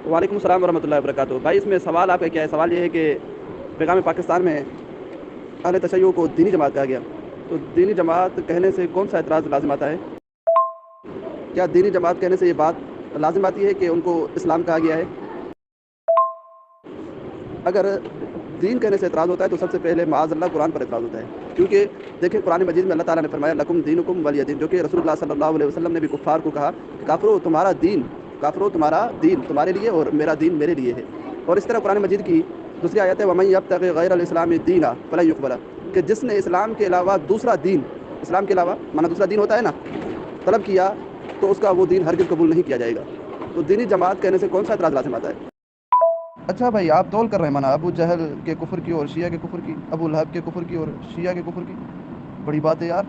وعلیکم السلام ورحمۃ اللہ وبرکاتہ. بھائی اس میں سوال آپ کا کیا ہے؟ سوال یہ ہے کہ پیغام پاکستان میں اہل تشیع کو دینی جماعت کہا گیا، تو دینی جماعت کہنے سے کون سا اعتراض لازم آتا ہے؟ کیا دینی جماعت کہنے سے یہ بات لازم آتی ہے کہ ان کو اسلام کہا گیا ہے؟ اگر دین کہنے سے اعتراض ہوتا ہے تو سب سے پہلے معاذ اللہ قرآن پر اعتراض ہوتا ہے، کیونکہ دیکھیں قرآن مجید میں اللہ تعالیٰ نے فرمایا لکم دینکم ولی دین، جو کہ رسول اللہ صلی اللہ علیہ وسلم نے بھی کفار کو کہا کہ کافرو تمہارا دین تمہارے لیے اور میرا دین میرے لیے ہے. اور اس طرح قرآن مجید کی دوسری آیت ہے ومن یبتغی غیر الاسلام دینا فلن یقبل، کہ جس نے اسلام کے علاوہ دوسرا دین، اسلام کے علاوہ مانا دوسرا دین ہوتا ہے نا، طلب کیا تو اس کا وہ دین ہرگز قبول نہیں کیا جائے گا. تو دینی جماعت کہنے سے کون سا اعتراض لازم آتا ہے؟ اچھا بھائی آپ تول کر رہے ہیں مانا ابو جہل کے کفر کی اور شیعہ کے کفر کی، ابو لہب کے کفر کی اور شیعہ کے کفر کی. بڑی بات ہے یار.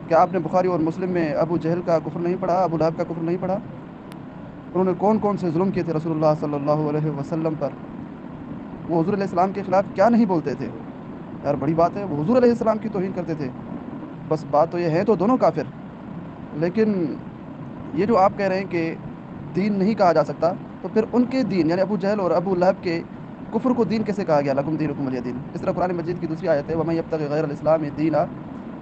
کیا آپ نے بخاری اور مسلم میں ابو جہل کا کفر نہیں پڑھا، ابو لہب کا کفر نہیں پڑھا؟ انہوں نے کون کون سے ظلم کیے تھے رسول اللہ صلی اللہ علیہ وسلم پر؟ وہ حضور علیہ السلام کے خلاف کیا نہیں بولتے تھے یار. بڑی بات ہے. وہ حضور علیہ السلام کی توہین کرتے تھے. بس بات تو یہ ہے تو دونوں کافر. لیکن یہ جو آپ کہہ رہے ہیں کہ دین نہیں کہا جا سکتا، تو پھر ان کے دین یعنی ابو جہل اور ابو لہب کے کفر کو دین کیسے کہا گیا؟ لکم دینکم ولی دین. اس طرح قرآن مجید کی دوسری آیت ہے ومن یبتغی غیر الاسلام دینا،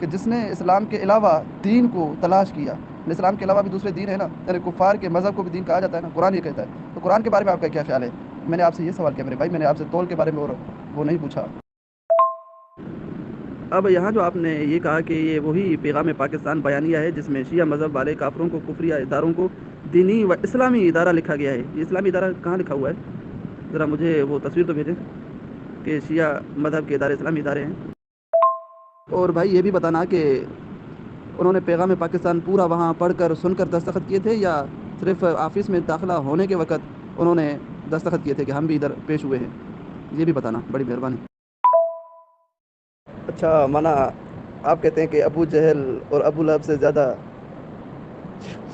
کہ جس نے اسلام کے علاوہ دین کو تلاش کیا. اسلام کے علاوہ بھی دوسرے دین ہے نا، یعنی کفار کے مذہب کو بھی دین کہا جاتا ہے نا، قرآن یہ کہتا ہے. تو قرآن کے بارے میں آپ کا کیا خیال ہے؟ میں نے آپ سے یہ سوال کیا میرے بھائی، میں نے آپ سے تول کے بارے میں اور وہ نہیں پوچھا. اب یہاں جو آپ نے یہ کہا کہ یہ وہی پیغام پاکستان بیانیہ ہے جس میں شیعہ مذہب والے کافروں کو، کفریہ اداروں کو دینی و اسلامی ادارہ لکھا گیا ہے. یہ اسلامی ادارہ کہاں لکھا ہوا ہے؟ ذرا مجھے وہ تصویر تو بھیجیں کہ شیعہ مذہب کے ادارے اسلامی ادارے ہیں. اور بھائی یہ بھی بتانا کہ انہوں نے پیغام پاکستان پورا وہاں پڑھ کر سن کر دستخط کیے تھے، یا صرف آفس میں داخلہ ہونے کے وقت انہوں نے دستخط کیے تھے کہ ہم بھی ادھر پیش ہوئے ہیں؟ یہ بھی بتانا، بڑی مہربانی. اچھا مانا آپ کہتے ہیں کہ ابو جہل اور ابو لہب سے زیادہ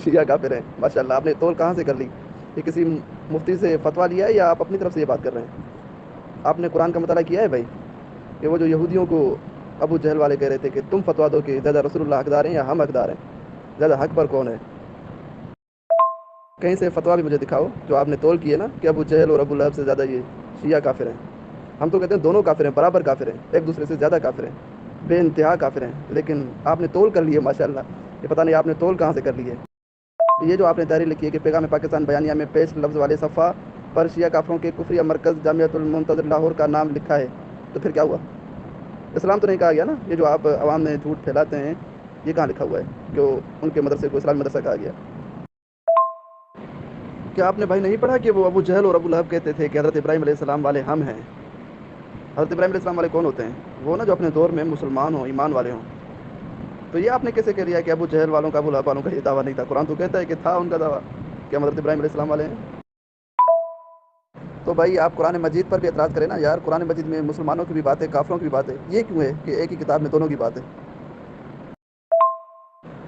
شیعہ کافر ہیں. ماشاء اللہ. آپ نے تول کہاں سے کر لی؟ یہ کسی مفتی سے فتویٰ لیا ہے یا آپ اپنی طرف سے یہ بات کر رہے ہیں؟ آپ نے قرآن کا مطالعہ کیا ہے بھائی؟ کہ وہ جو یہودیوں کو ابو جہل والے کہہ رہے تھے کہ تم فتویٰ دو کہ زیادہ رسول اللہ حقدار ہیں یا ہم حقدار ہیں، زیادہ حق پر کون ہے؟ کہیں سے فتویٰ بھی مجھے دکھاؤ جو آپ نے تول کی ہے نا کہ ابو جہل اور ابو لہب سے زیادہ یہ شیعہ کافر ہیں. ہم تو کہتے ہیں دونوں کافر ہیں، برابر کافر ہیں، ایک دوسرے سے زیادہ کافر ہیں، بے انتہا کافر ہیں. لیکن آپ نے تول کر لی ہے ماشاء اللہ. یہ پتہ نہیں آپ نے تول کہاں سے کر لی ہے. یہ جو آپ نے تحریر لکھی ہے کہ پیغام پاکستان بیانیہ میں پیش لفظ والے صفحہ پر شیعہ کافروں کے کفریہ مرکز جامعۃ المنتظر لاہور کا نام لکھا ہے، تو پھر کیا ہوا؟ اسلام تو نہیں کہا گیا نا. یہ جو آپ عوام میں جھوٹ پھیلاتے ہیں یہ کہاں لکھا ہوا ہے کہ ان کے مدرسے کو اسلامی مدرسہ کہا گیا؟ کیا آپ نے بھائی نہیں پڑھا کہ وہ ابو جہل اور ابو لہب کہتے تھے کہ حضرت ابراہیم علیہ السلام والے ہم ہیں؟ حضرت ابراہیم علیہ السلام والے کون ہوتے ہیں؟ وہ نا جو اپنے دور میں مسلمان ہوں، ایمان والے ہوں. تو یہ آپ نے کیسے کہہ دیا کہ ابو جہل والوں کا، ابو لہب والوں کا یہ دعویٰ نہیں تھا؟ قرآن تو کہتا ہے کہ تھا ان کا دعویٰ کہ ہم حضرت ابراہیم علیہ السلام والے ہیں. تو بھائی آپ قرآن مجید پر بھی اعتراض کریں نا یار. قرآن مجید میں مسلمانوں کی بھی بات ہے، کافروں کی بھی بات ہے. یہ کیوں ہے کہ ایک ہی کتاب میں دونوں کی بات ہے؟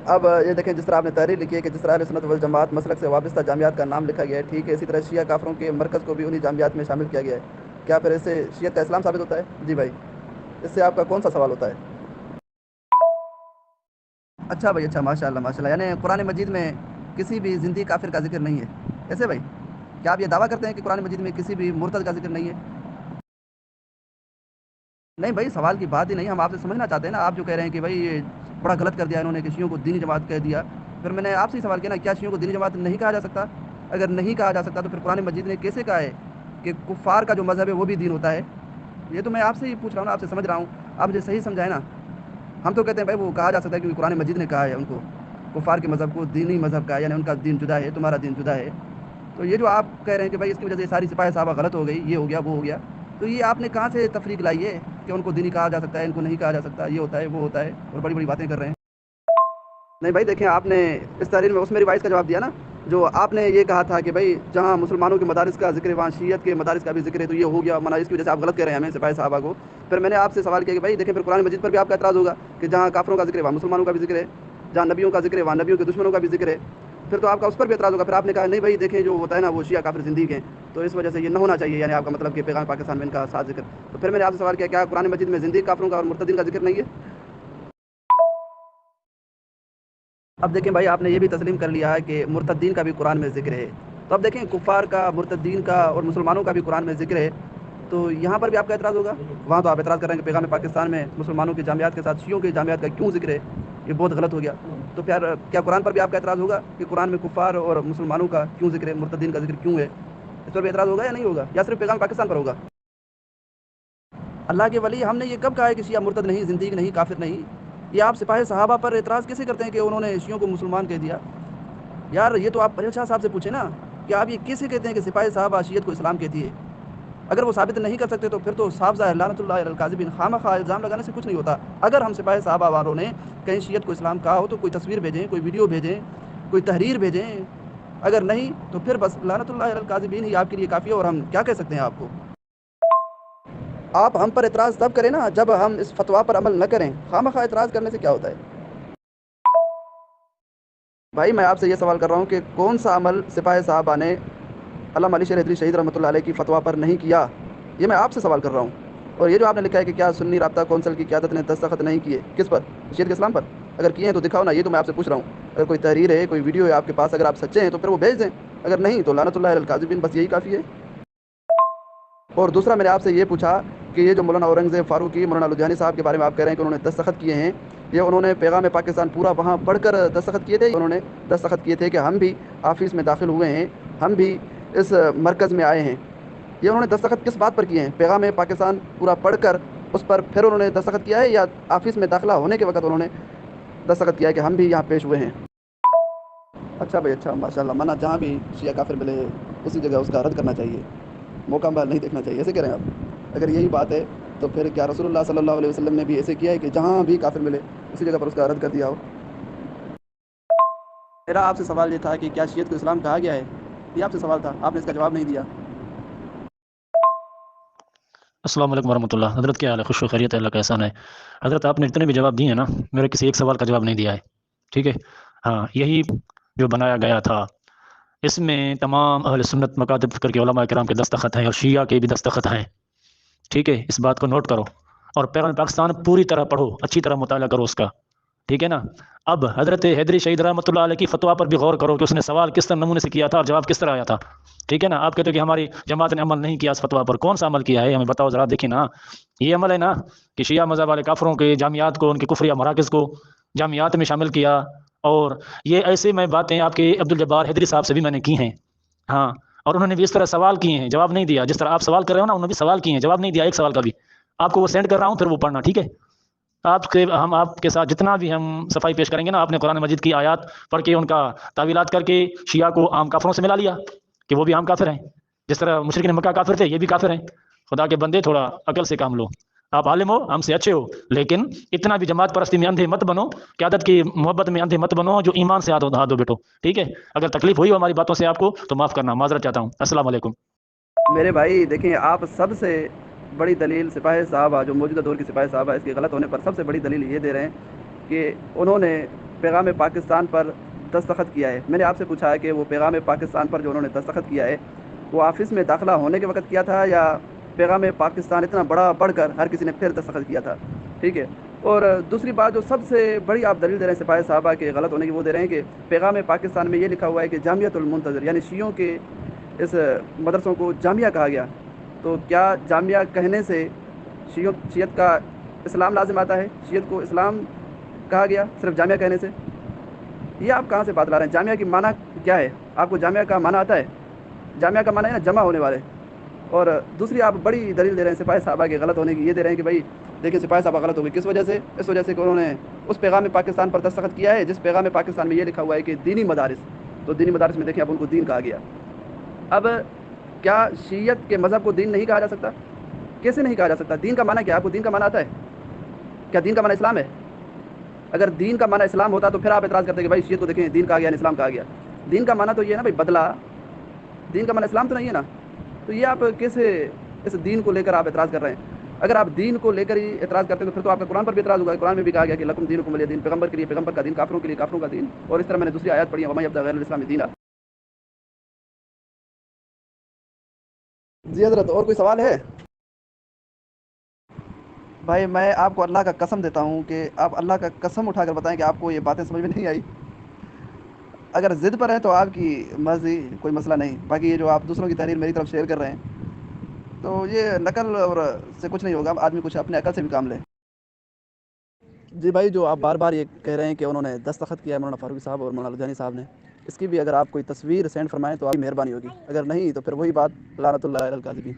اب یہ دیکھیں جس طرح آپ نے تحریر لکھی ہے کہ جس طرح اہل سنت والجماعت مسلک سے وابستہ جامعات کا نام لکھا گیا ہے، ٹھیک ہے، اسی طرح شیعہ کافروں کے مرکز کو بھی انہی جامعات میں شامل کیا گیا ہے. کیا پھر اس سے شیعت کا اسلام ثابت ہوتا ہے؟ جی بھائی. اس سے آپ کا کون سا سوال ہوتا ہے؟ اچھا بھائی اچھا، ماشاء اللہ ماشاء اللہ. یعنی قرآن مجید میں کسی بھی زندگی کافر کا ذکر نہیں ہے ایسے بھائی؟ کیا آپ یہ دعویٰ کرتے ہیں کہ قرآن مجید میں کسی بھی مرتد کا ذکر نہیں ہے؟ نہیں بھائی سوال کی بات ہی نہیں. ہم آپ سے سمجھنا چاہتے ہیں نا. آپ جو کہہ رہے ہیں کہ بھائی یہ بڑا غلط کر دیا انہوں نے کہ شیعوں کو دینی جماعت کہہ دیا. پھر میں نے آپ سے ہی سوال کیا نا، کیا شیعوں کو دینی جماعت نہیں کہا جا سکتا؟ اگر نہیں کہا جا سکتا تو پھر قرآن مجید نے کیسے کہا ہے کہ کفار کا جو مذہب ہے وہ بھی دین ہوتا ہے؟ یہ تو میں آپ سے ہی پوچھ رہا ہوں نا، آپ سے سمجھ رہا ہوں. آپ مجھے صحیح سمجھائیں نا. ہم تو کہتے ہیں بھائی وہ کہا جا سکتا ہے کیونکہ قرآن مجید نے کہا ہے ان کو، کفار کے مذہب کو دینی مذہب کا ہے، یعنی ان کا دین جدا ہے، تمہارا دین جدا ہے. تو یہ جو آپ کہہ رہے ہیں کہ بھائی اس کی وجہ سے ساری سپاہ صحابہ غلط ہو گئی، یہ ہو گیا وہ ہو گیا، تو یہ آپ نے کہاں سے تفریق لائی ہے کہ ان کو دینی کہا جا سکتا ہے، ان کو نہیں کہا جا سکتا، یہ ہوتا ہے وہ ہوتا ہے، اور بڑی بڑی باتیں کر رہے ہیں. نہیں بھائی دیکھیں آپ نے اس تحریر میں اس میں روایت کا جواب دیا نا، جو آپ نے یہ کہا تھا کہ بھائی جہاں مسلمانوں کے مدارس کا ذکر ہے وہاں شیعت کے مدارس کا بھی ذکر ہے، تو یہ ہو گیا منا اس کی وجہ سے آپ غلط کہہ رہے ہیں ہمیں سپاہی صحابہ کو. پھر میں نے آپ سے سوال کیا کہ بھائی دیکھیں پھر قرآن مجید پر بھی آپ کا اعتراض ہوگا کہ جہاں کافروں کا ذکر ہے وہاں مسلمانوں کا بھی ذکر ہے، جہاں نبیوں کا ذکر ہے وہاں نبیوں کے دشمنوں کا بھی ذکر ہے. پھر تو آپ کا اس پر بھی اعتراض ہوگا. پھر آپ نے کہا نہیں بھائی دیکھیں جو ہوتا ہے نا وہ شیعہ کافر زندگی ہیں، تو اس وجہ سے یہ نہ ہونا چاہیے، یعنی آپ کا مطلب کہ پیغام پاکستان میں ان کا ساتھ ذکر. تو پھر میں نے آپ سے سوال کیا قرآن مجید میں زندگی کافروں کا اور مرتدین کا ذکر نہیں ہے؟ اب دیکھیں بھائی آپ نے یہ بھی تسلیم کر لیا ہے کہ مرتدین کا بھی قرآن میں ذکر ہے. تو اب دیکھیں کفار کا، مرتدین کا اور مسلمانوں کا بھی قرآن میں ذکر ہے، تو یہاں پر بھی آپ کا اعتراض ہوگا؟ وہاں تو آپ اعتراض کر رہے ہیں کہ پیغام پاکستان میں مسلمانوں کی جامعات کے ساتھ شیعوں کی جامعات کا کیوں ذکر ہے، یہ بہت غلط ہو گیا۔ تو پھر کیا قرآن پر بھی آپ کا اعتراض ہوگا کہ قرآن میں کفار اور مسلمانوں کا کیوں ذکر ہے، مرتدین کا ذکر کیوں ہے؟ اس پر بھی اعتراض ہوگا یا نہیں ہوگا، یا صرف پیغام پاکستان پر ہوگا؟ اللہ کے ولی، ہم نے یہ کب کہا ہے کہ شیعہ مرتد نہیں، زندگی نہیں، کافر نہیں؟ یہ آپ سپاہ صحابہ پر اعتراض کیسے کرتے ہیں کہ انہوں نے شیعوں کو مسلمان کہہ دیا؟ یار یہ تو آپ پریل شاہ صاحب سے پوچھیں نا کہ آپ یہ کیسے کہتے ہیں کہ سپاہ صحابہ شیعت کو اسلام کہتی ہے؟ اگر وہ ثابت نہیں کر سکتے تو پھر تو صاحب ظاہر لعنت اللہ علی الکاذبین، خامخواہ الزام لگانے سے کچھ نہیں ہوتا۔ اگر ہم سپاہ صحابہ والوں نے کہیں شیعت کو اسلام کہا ہو تو کوئی تصویر بھیجیں، کوئی ویڈیو بھیجیں، کوئی تحریر بھیجیں، اگر نہیں تو پھر بس لعنت اللہ علی الکاذبین ہی آپ کے لیے کافی ہے، اور ہم کیا کہہ سکتے ہیں آپ کو؟ آپ ہم پر اعتراض تب کریں نا جب ہم اس فتویٰ پر عمل نہ کریں، خامخواہ اعتراض کرنے سے کیا ہوتا ہے؟ بھائی میں آپ سے یہ سوال کر رہا ہوں کہ کون سا عمل سپاہ صحابہ نے علامہ علی شیر حیدری شہید رحمۃ اللہ علیہ کی فتویٰ پر نہیں کیا؟ یہ میں آپ سے سوال کر رہا ہوں۔ اور یہ جو آپ نے لکھا ہے کہ کیا سنی رابطہ کونسل کی قیادت نے دستخط نہیں کیے، کس پر؟ شیعت کے اسلام پر؟ اگر کیے ہیں تو دکھاؤ نا، یہ تو میں آپ سے پوچھ رہا ہوں۔ اگر کوئی تحریر ہے، کوئی ویڈیو ہے آپ کے پاس، اگر آپ سچے ہیں تو پھر وہ بھیج دیں، اگر نہیں تو لعنت اللہ علی الکاذبین، بس یہی کافی ہے۔ اور دوسرا میں نے آپ سے یہ پوچھا کہ یہ جو مولانا اورنگزیب فاروقی، مولانا لدھیانی صاحب کے بارے میں آپ کہہ رہے ہیں کہ انہوں نے دستخط کیے ہیں، یہ انہوں نے پیغام پاکستان پورا وہاں پڑھ کر دستخط کیے تھے؟ انہوں نے دستخط کیے تھے کہ ہم بھی آفس میں داخل ہوئے ہیں، ہم بھی اس مرکز میں آئے ہیں؟ یہ انہوں نے دستخط کس بات پر کیے ہیں؟ پیغام پاکستان پورا پڑھ کر اس پر پھر انہوں نے دستخط کیا ہے، یا آفس میں داخلہ ہونے کے وقت انہوں نے دستخط کیا ہے کہ ہم بھی یہاں پیش ہوئے ہیں؟ اچھا بھائی، اچھا، ماشاء اللہ، منع جہاں بھی شیعہ کافر ملے اسی جگہ اس کا رد کرنا چاہیے، موقع بال نہیں دیکھنا چاہیے، ایسے کہہ رہے ہیں آپ؟ اگر یہی بات ہے تو پھر کیا رسول اللہ صلی اللہ علیہ وسلم نے بھی ایسے کیا ہے کہ جہاں بھی کافر ملے اسی جگہ پر اس کا رد کر دیا ہو؟ میرا آپ سے سوال یہ تھا کہ کیا شیعت کو اسلام کہا گیا ہے، یہ آپ سے سوال تھا، آپ نے اس کا جواب نہیں دیا۔ السلام علیکم ورحمۃ اللہ۔ حضرت کیا حال ہے؟ خوش و خیریت ہے، اللہ کا احسان ہے۔ حضرت آپ نے جتنے بھی جواب دیے ہیں نا، میرے کسی ایک سوال کا جواب نہیں دیا ہے، ٹھیک ہے؟ ہاں، یہی جو بنایا گیا تھا اس میں تمام اہل سنت مکاتب فکر کے علماء کرام کے دستخط ہیں اور شیعہ کے بھی دستخط ہیں، ٹھیک ہے؟ اس بات کو نوٹ کرو، اور پیغام پاکستان پوری طرح پڑھو، اچھی طرح مطالعہ کرو اس کا، ٹھیک ہے نا؟ اب حضرت حیدری شہید رحمۃ اللہ علیہ کی فتویٰ پر بھی غور کرو کہ اس نے سوال کس طرح نمونے سے کیا تھا اور جواب کس طرح آیا تھا، ٹھیک ہے نا؟ آپ کہتے ہو کہ ہماری جماعت نے عمل نہیں کیا اس فتویٰ پر، کون سا عمل کیا ہے ہمیں بتاؤ ذرا، دیکھیں نا۔ یہ عمل ہے نا کہ شیعہ مذہب والے کافروں کے جامعات کو، ان کے کفریہ مراکز کو جامعات میں شامل کیا، اور یہ ایسے میں باتیں آپ کے عبد الجبار حیدری صاحب سے بھی میں نے کی ہیں، ہاں، اور انہوں نے بھی اس طرح سوال کیے ہیں، جواب نہیں دیا، جس طرح آپ سوال کر رہے ہو نا، انہوں نے بھی سوال کیے ہیں، جواب نہیں دیا ایک سوال کا بھی۔ آپ کو وہ سینڈ کر رہا ہوں، پھر وہ پڑھنا، ٹھیک ہے؟ ہم آپ کے ساتھ جتنا بھی ہم صفائی پیش کریں گے نا، آپ نے قرآن مجید کی آیات پڑھ کے ان کا تعویلات کر کے شیعہ کو عام کافروں سے ملا لیا کہ وہ بھی عام کافر ہیں، جس طرح مشرکین مکہ کافر تھے، یہ بھی کافر ہیں۔ خدا کے بندے، تھوڑا عقل سے کام لو، آپ عالم ہو، ہم سے اچھے ہو، لیکن اتنا بھی جماعت پرستی میں اندھے مت بنو، قیادت کی محبت میں اندھے مت بنو، جو ایمان سے ہاتھ دو بیٹو، ٹھیک ہے؟ اگر تکلیف ہوئی ہو ہماری باتوں سے آپ کو تو معاف کرنا، معذرت چاہتا ہوں۔ السلام علیکم۔ میرے بھائی دیکھیں، آپ سب سے بڑی دلیل سپاہی صحابہ، جو موجودہ دور کی سپاہی صحابہ، اس کے غلط ہونے پر سب سے بڑی دلیل یہ دے رہے ہیں کہ انہوں نے پیغام پاکستان پر دستخط کیا ہے۔ میں نے آپ سے پوچھا ہے کہ وہ پیغام پاکستان پر جو انہوں نے دستخط کیا ہے وہ آفس میں داخلہ ہونے کے وقت کیا تھا، یا پیغام پاکستان اتنا بڑا پڑھ کر ہر کسی نے پھر دستخط کیا تھا؟ ٹھیک ہے۔ اور دوسری بات جو سب سے بڑی آپ دلیل دے رہے ہیں سپاہی صحابہ کے غلط ہونے کی، وہ دے رہے ہیں کہ پیغام پاکستان میں یہ لکھا ہوا ہے کہ جامعۃ المنتظر، یعنی شیعوں کے اس مدرسوں کو جامعہ کہا گیا۔ تو کیا جامعہ کہنے سے شیعت کا اسلام لازم آتا ہے؟ شیعت کو اسلام کہا گیا صرف جامعہ کہنے سے؟ یہ آپ کہاں سے بات لا رہے ہیں؟ جامعہ کی معنی کیا ہے؟ آپ کو جامعہ کا معنی آتا ہے؟ جامعہ کا معنی ہے نا جمع ہونے والے۔ اور دوسری آپ بڑی دلیل دے رہے ہیں سپاہی صحابہ کے غلط ہونے کی، یہ دے رہے ہیں کہ بھائی دیکھیں سپاہی صحابہ غلط ہو گئی، کس وجہ سے؟ اس وجہ سے کہ انہوں نے اس پیغام پاکستان پر دستخط کیا ہے جس پیغام پاکستان میں یہ لکھا ہوا ہے کہ دینی مدارس، تو دینی مدارس میں دیکھیں اب ان کو دین کہا گیا۔ اب کیا شیعت کے مذہب کو دین نہیں کہا جا سکتا؟ کیسے نہیں کہا جا سکتا؟ دین کا معنی کیا ہے؟ آپ کو دین کا معنی آتا ہے؟ کیا دین کا معنی اسلام ہے؟ اگر دین کا معنی اسلام ہوتا تو پھر آپ اعتراض کرتے کہ بھائی شیعت کو دیکھیں دین کہا گیا، اسلام کہا گیا۔ دین کا معنی تو یہ ہے نا بھائی بدلا، دین کا معنی اسلام تو نہیں ہے نا؟ تو یہ آپ کیسے اس دین کو لے کر آپ اعتراض کر رہے ہیں؟ اگر آپ دین کو لے کر ہی اعتراض کرتے ہیں تو پھر تو آپ کا قرآن پر بھی اعتراض ہوگا۔ قرآن میں بھی کہا گیا کہ لکم دینکم ولی دین، پیغمبر کے لیے پیغمبر کا دین، کافروں کے لیے کافروں کا دین، اور اس طرح میں نے دوسری آیات پڑھی ہے، ومن یبتغی غیر الاسلام دینا۔ جی حضرت، اور کوئی سوال ہے؟ بھائی میں آپ کو اللہ کا قسم دیتا ہوں کہ آپ اللہ کا قسم اٹھا کر بتائیں کہ آپ کو یہ باتیں سمجھ میں نہیں آئی۔ اگر ضد پر ہیں تو آپ کی مرضی، کوئی مسئلہ نہیں. باقی یہ جو آپ دوسروں کی تحریر میری طرف شیئر کر رہے ہیں تو یہ نقل اور سے کچھ نہیں ہوگا. آدمی کچھ اپنے عقل سے بھی کام لے. جی بھائی، جو آپ بار بار یہ کہہ رہے ہیں کہ انہوں نے دستخط کیا ہے مولانا فاروقی صاحب اور مولانا لدھیانی صاحب نے، اس کی بھی اگر آپ کوئی تصویر سینڈ فرمائیں تو آپ کی مہربانی ہوگی. اگر نہیں تو پھر وہی بات، لعنت اللہ علی الکاذبین.